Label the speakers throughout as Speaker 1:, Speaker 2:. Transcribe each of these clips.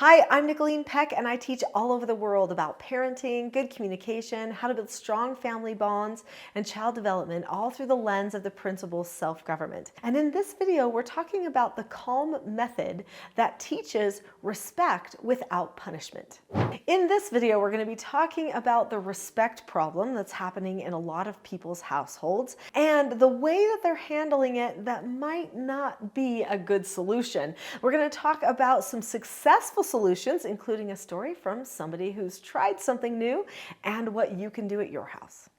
Speaker 1: Hi, I'm Nicholeen Peck, and I teach all over the world about parenting, good communication, how to build strong family bonds, and child development, all through the lens of the principle self-government. And in this video, we're talking about the Calm method that teaches respect without punishment. In this video, we're going to be talking about the respect problem that's happening in a lot of people's households and the way that they're handling it that might not be a good solution. We're going to talk about some successful solutions, including a story from somebody who's tried something new and what you can do at your house.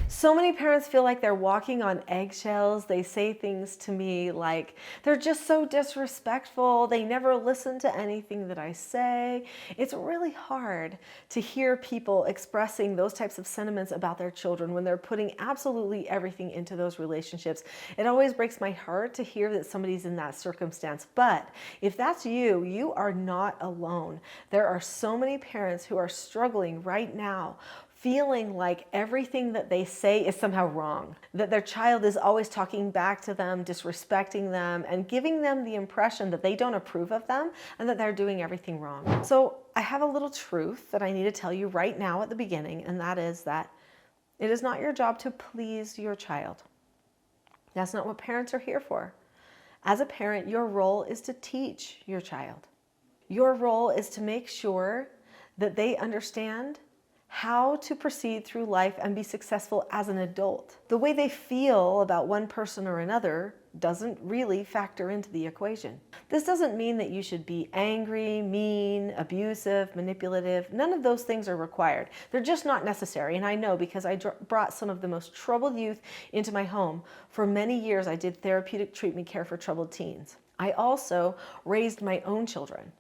Speaker 1: So many parents feel like they're walking on eggshells. They say things to me like, they're just so disrespectful. They never listen to anything that I say. It's really hard to hear people expressing those types of sentiments about their children when they're putting absolutely everything into those relationships. It always breaks my heart to hear that somebody's in that circumstance. But if that's you, you are not alone. There are so many parents who are struggling right now, feeling like everything that they say is somehow wrong, that their child is always talking back to them, disrespecting them, and giving them the impression that they don't approve of them and that they're doing everything wrong. So I have a little truth that I need to tell you right now at the beginning, and that is that it is not your job to please your child. That's not what parents are here for. As a parent, your role is to teach your child. Your role is to make sure that they understand how to proceed through life and be successful as an adult. The way they feel about one person or another doesn't really factor into the equation. This doesn't mean that you should be angry, mean, abusive, manipulative. None of those things are required. They're just not necessary. And I know because I brought some of the most troubled youth into my home. For many years, I did therapeutic treatment care for troubled teens. I also raised my own children.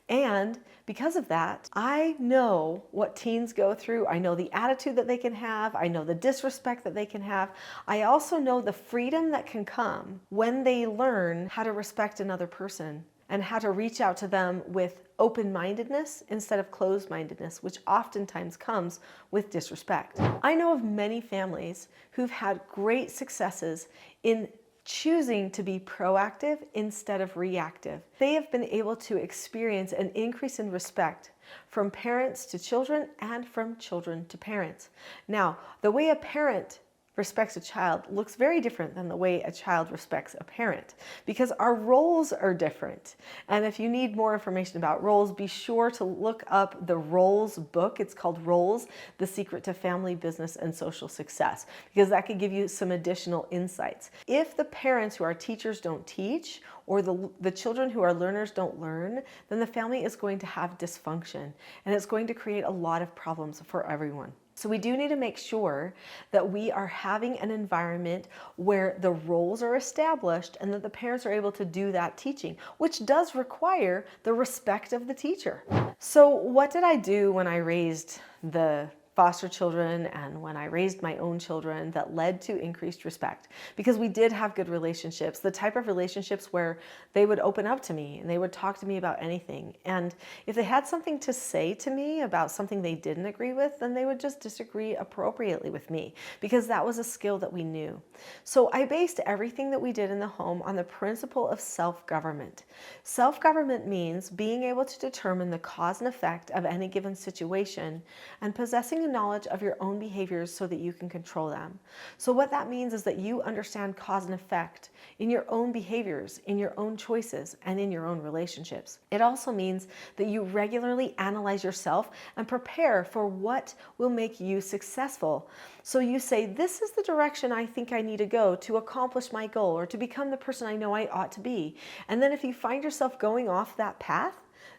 Speaker 1: And because of that, I know what teens go through. I know the attitude that they can have. I know the disrespect that they can have. I also know the freedom that can come when they learn how to respect another person and how to reach out to them with open-mindedness instead of closed-mindedness, which oftentimes comes with disrespect. I know of many families who've had great successes in choosing to be proactive instead of reactive. They have been able to experience an increase in respect from parents to children and from children to parents. Now, the way a parent respects a child looks very different than the way a child respects a parent because our roles are different. And if you need more information about roles, be sure to look up the Roles book. It's called Roles, The Secret to Family, Business, and Social Success, because that could give you some additional insights. If the parents who are teachers don't teach, or the children who are learners don't learn, then the family is going to have dysfunction, and it's going to create a lot of problems for everyone. So we do need to make sure that we are having an environment where the roles are established and that the parents are able to do that teaching, which does require the respect of the teacher. So what did I do when I raised the foster children and when I raised my own children that led to increased respect? Because we did have good relationships, the type of relationships where they would open up to me and they would talk to me about anything. And if they had something to say to me about something they didn't agree with, then they would just disagree appropriately with me because that was a skill that we knew. So I based everything that we did in the home on the principle of self-government. Self-government means being able to determine the cause and effect of any given situation and possessing a knowledge of your own behaviors so that you can control them. So what that means is that you understand cause and effect in your own behaviors, in your own choices, and in your own relationships. It also means that you regularly analyze yourself and prepare for what will make you successful. So you say, this is the direction I think I need to go to accomplish my goal or to become the person I know I ought to be. And then if you find yourself going off that path,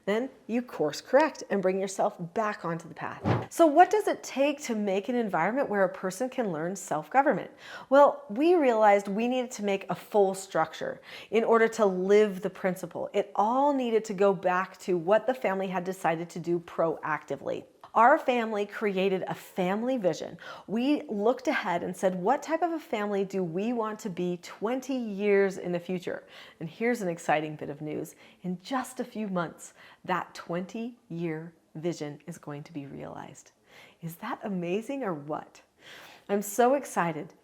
Speaker 1: then you course correct and bring yourself back onto the path. So what does it take to make an environment where a person can learn self-government? Well, we realized we needed to make a full structure in order to live the principle. It all needed to go back to what the family had decided to do proactively. Our family created a family vision. We looked ahead and said, what type of a family do we want to be 20 years in the future? And here's an exciting bit of news. In just a few months, that 20-year vision is going to be realized. Is that amazing or what? I'm so excited.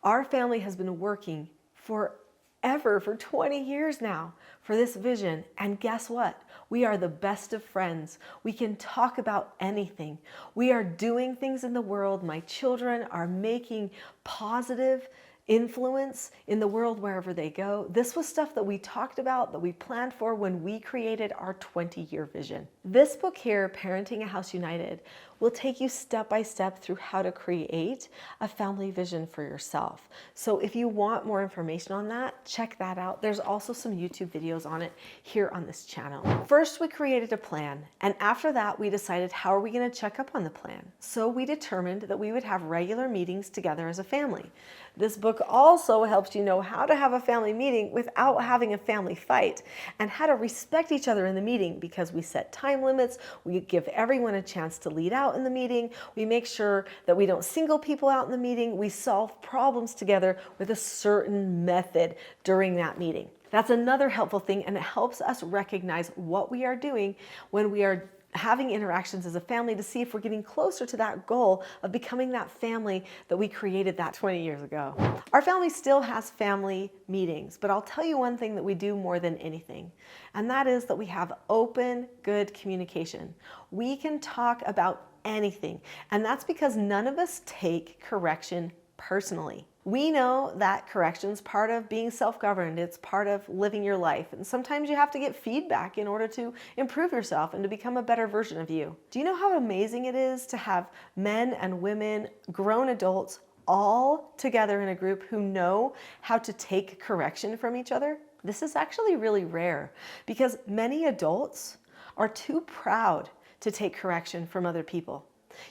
Speaker 1: Our family has been working forever, for 20 years now, for this vision. And guess what? We are the best of friends. We can talk about anything. We are doing things in the world. My children are making positive influence in the world wherever they go. This was stuff that we talked about, that we planned for when we created our 20-year vision. This book here, Parenting a House United, will take you step by step through how to create a family vision for yourself. So if you want more information on that, check that out. There's also some YouTube videos on it here on this channel. First, we created a plan, and after that, we decided how are we going to check up on the plan. So we determined that we would have regular meetings together as a family. This book also helps you know how to have a family meeting without having a family fight, and how to respect each other in the meeting, because we set time limits, we give everyone a chance to lead out in the meeting, we make sure that we don't single people out in the meeting, we solve problems together with a certain method during that meeting. That's another helpful thing, and it helps us recognize what we are doing when we are having interactions as a family to see if we're getting closer to that goal of becoming that family that we created that 20 years ago. Our family still has family meetings, but I'll tell you one thing that we do more than anything, and that is that we have open, good communication. We can talk about anything, and that's because none of us take correction personally. We know that correction's part of being self-governed. It's part of living your life. And sometimes you have to get feedback in order to improve yourself and to become a better version of you. Do you know how amazing it is to have men and women, grown adults, all together in a group who know how to take correction from each other? This is actually really rare, because many adults are too proud to take correction from other people.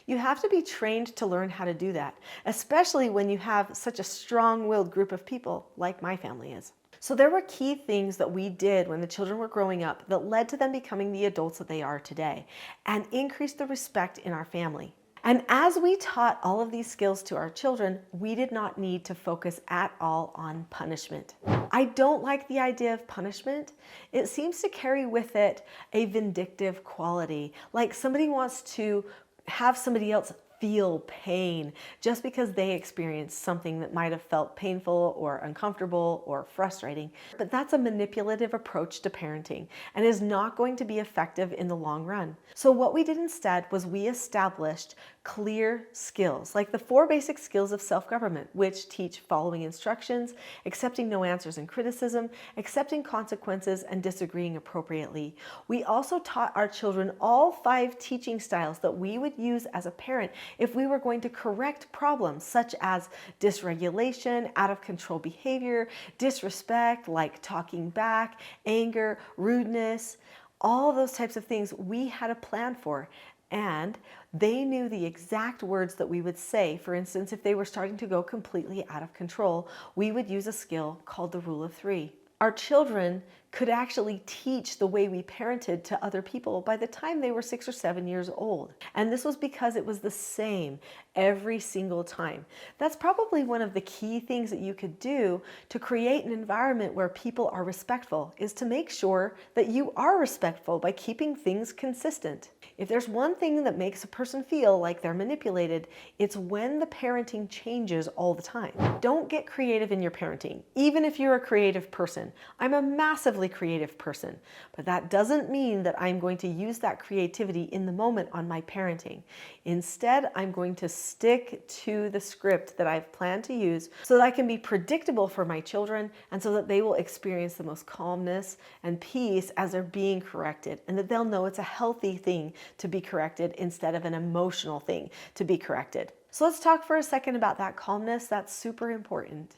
Speaker 1: You have to be trained to learn how to do that, especially when you have such a strong-willed group of people like my family is. So there were key things that we did when the children were growing up that led to them becoming the adults that they are today, and increased the respect in our family. And as we taught all of these skills to our children, we did not need to focus at all on punishment. I don't like the idea of punishment. It seems to carry with it a vindictive quality, like somebody wants to have somebody else feel pain just because they experienced something that might have felt painful or uncomfortable or frustrating. But that's a manipulative approach to parenting and is not going to be effective in the long run. So what we did instead was we established clear skills, like the 4 basic skills of self-government, which teach following instructions, accepting no answers and criticism, accepting consequences, and disagreeing appropriately. We also taught our children all 5 teaching styles that we would use as a parent if we were going to correct problems such as dysregulation, out of control behavior, disrespect, like talking back, anger, rudeness, all those types of things we had a plan for. And they knew the exact words that we would say. For instance, if they were starting to go completely out of control, we would use a skill called the rule of 3. Our children could actually teach the way we parented to other people by the time they were 6 or 7 years old. And this was because it was the same every single time. That's probably one of the key things that you could do to create an environment where people are respectful, is to make sure that you are respectful by keeping things consistent. If there's one thing that makes a person feel like they're manipulated, it's when the parenting changes all the time. Don't get creative in your parenting, even if you're a creative person. I'm a massively creative person, but that doesn't mean that I'm going to use that creativity in the moment on my parenting. Instead, I'm going to stick to the script that I've planned to use so that I can be predictable for my children, and so that they will experience the most calmness and peace as they're being corrected, and that they'll know it's a healthy thing to be corrected instead of an emotional thing to be corrected. So let's talk for a second about that calmness. That's super important.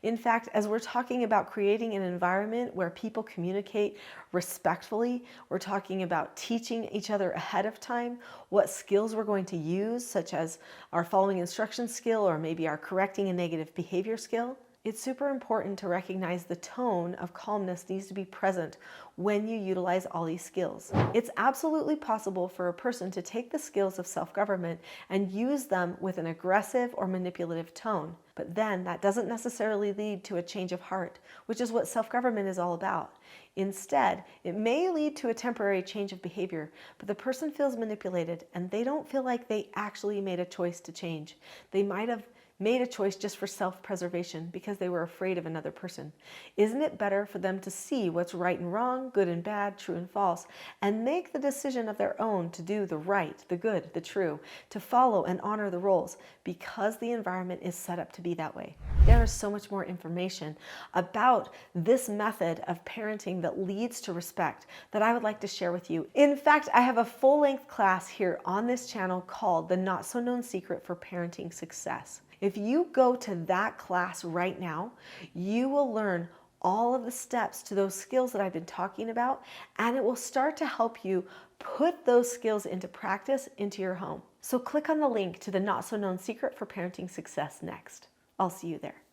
Speaker 1: In fact, as we're talking about creating an environment where people communicate respectfully, we're talking about teaching each other ahead of time what skills we're going to use, such as our following instruction skill or maybe our correcting a negative behavior skill. It's super important to recognize the tone of calmness needs to be present when you utilize all these skills. It's absolutely possible for a person to take the skills of self-government and use them with an aggressive or manipulative tone. But then that doesn't necessarily lead to a change of heart, which is what self-government is all about. Instead, it may lead to a temporary change of behavior, but the person feels manipulated and they don't feel like they actually made a choice to change. They might have made a choice just for self-preservation because they were afraid of another person. Isn't it better for them to see what's right and wrong, good and bad, true and false, and make the decision of their own to do the right, the good, the true, to follow and honor the roles because the environment is set up to be that way? There is so much more information about this method of parenting that leads to respect that I would like to share with you. In fact, I have a full-length class here on this channel called The Not So Known Secret for Parenting Success. If you go to that class right now, you will learn all of the steps to those skills that I've been talking about, and it will start to help you put those skills into practice into your home. So click on the link to The Not So Known Secret for Parenting Success next. I'll see you there.